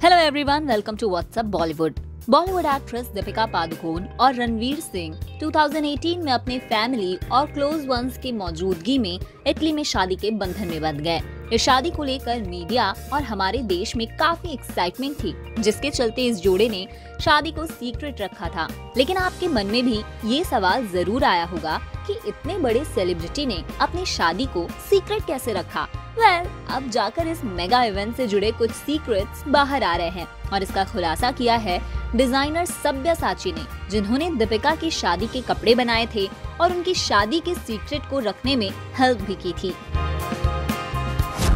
Hello everyone, welcome to WhatsApp Bollywood. Bollywood actress Deepika Padukone और रणवीर सिंह 2018 में अपने फैमिली और क्लोज वंस की मौजूदगी में इटली में शादी के बंधन में बंध गए। इस शादी को लेकर मीडिया और हमारे देश में काफी एक्साइटमेंट थी, जिसके चलते इस जोड़े ने शादी को सीक्रेट रखा था। लेकिन आपके मन में भी ये सवाल जरूर आया होगा कि इतने बड़े सेलिब्रिटी ने अपनी शादी को सीक्रेट कैसे रखा। अब जाकर इस मेगा इवेंट से जुड़े कुछ सीक्रेट्स बाहर आ रहे हैं और इसका खुलासा किया है डिजाइनर सब्यासाची ने, जिन्होंने दीपिका की शादी के कपड़े बनाए थे और उनकी शादी के सीक्रेट को रखने में हेल्प भी की थी।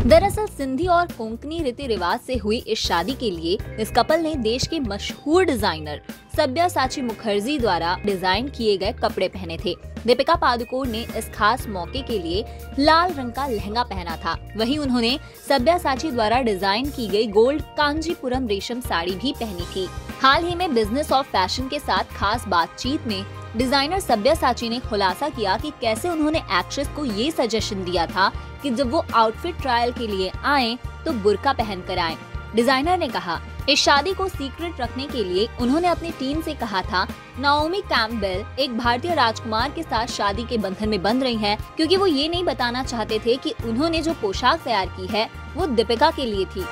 दरअसल सिंधी और कोंकणी रीति रिवाज से हुई इस शादी के लिए इस कपल ने देश के मशहूर डिजाइनर सब्यासाची मुखर्जी द्वारा डिजाइन किए गए कपड़े पहने थे। दीपिका पादुकोण ने इस खास मौके के लिए लाल रंग का लहंगा पहना था। वहीं उन्होंने सब्यासाची द्वारा डिजाइन की गई गोल्ड कांजीपुरम रेशम साड़ी भी पहनी थी। हाल ही में बिजनेस और फैशन के साथ खास बातचीत में डिजाइनर सब्यासाची ने खुलासा किया कि कैसे उन्होंने एक्ट्रेस को ये सजेशन दिया था कि जब वो आउटफिट ट्रायल के लिए आए तो बुर्का पहनकर आए। डिजाइनर ने कहा, इस शादी को सीक्रेट रखने के लिए उन्होंने अपनी टीम से कहा था नाओमी कैम्पबेल एक भारतीय राजकुमार के साथ शादी के बंधन में बंध रही हैं, क्योंकि वो ये नहीं बताना चाहते थे कि उन्होंने जो पोशाक तैयार की है वो दीपिका के लिए थी।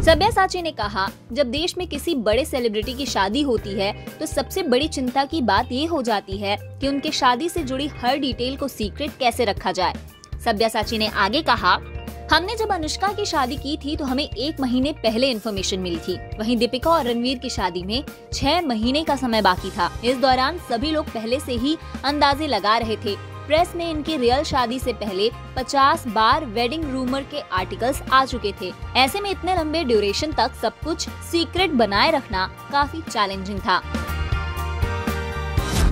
सब्यासाची ने कहा, जब देश में किसी बड़े सेलिब्रिटी की शादी होती है तो सबसे बड़ी चिंता की बात ये हो जाती है कि उनके शादी से जुड़ी हर डिटेल को सीक्रेट कैसे रखा जाए। सब्यासाची ने आगे कहा, हमने जब अनुष्का की शादी की थी तो हमें 1 महीने पहले इन्फॉर्मेशन मिली थी। वहीं दीपिका और रणवीर की शादी में 6 महीने का समय बाकी था। इस दौरान सभी लोग पहले से ही अंदाजे लगा रहे थे। प्रेस में इनकी रियल शादी से पहले 50 बार वेडिंग रूमर के आर्टिकल्स आ चुके थे। ऐसे में इतने लंबे ड्यूरेशन तक सब कुछ सीक्रेट बनाए रखना काफी चैलेंजिंग था।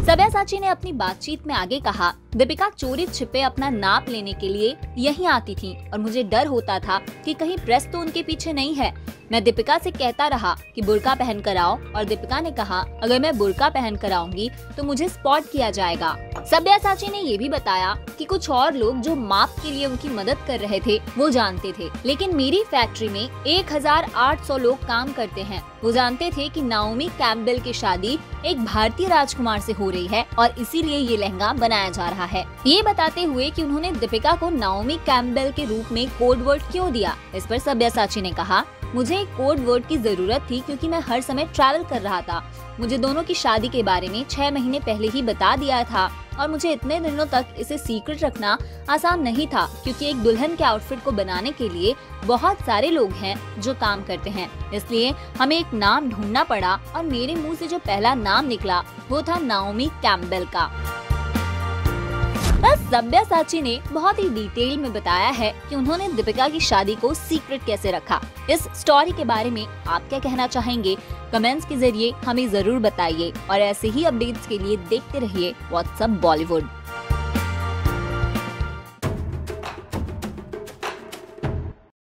सब्यासाची ने अपनी बातचीत में आगे कहा, दीपिका चोरी छिपे अपना नाप लेने के लिए यहीं आती थी और मुझे डर होता था कि कहीं प्रेस तो उनके पीछे नहीं है। मैं दीपिका से कहता रहा कि बुर्का पहन कर आओ और दीपिका ने कहा, अगर मैं बुर्का पहन कर आऊंगी तो मुझे स्पॉट किया जाएगा। सब्यासाची ने ये भी बताया कि कुछ और लोग जो माप के लिए उनकी मदद कर रहे थे वो जानते थे, लेकिन मेरी फैक्ट्री में 1800 लोग काम करते हैं। वो जानते थे कि नाओमी कैम्पबेल की शादी एक भारतीय राजकुमार से हो रही है और इसीलिए ये लहंगा बनाया जा रहा है। ये बताते हुए कि उन्होंने दीपिका को नाओमी कैम्पबेल के रूप में कोड वर्ड क्यों दिया, इस पर सब्यासाची ने कहा, मुझे एक कोड वर्ड की जरूरत थी क्योंकि मैं हर समय ट्रैवल कर रहा था। मुझे दोनों की शादी के बारे में 6 महीने पहले ही बता दिया था और मुझे इतने दिनों तक इसे सीक्रेट रखना आसान नहीं था, क्योंकि एक दुल्हन के आउटफिट को बनाने के लिए बहुत सारे लोग हैं जो काम करते हैं। इसलिए हमें एक नाम ढूंढना पड़ा और मेरे मुंह से जो पहला नाम निकला वो था नाओमी कैम्पबेल का। सब्यासाची ने बहुत ही डिटेल में बताया है कि उन्होंने दीपिका की शादी को सीक्रेट कैसे रखा। इस स्टोरी के बारे में आप क्या कहना चाहेंगे? कमेंट्स के जरिए हमें जरूर बताइए और ऐसे ही अपडेट्स के लिए देखते रहिए व्हाट्सअप बॉलीवुड।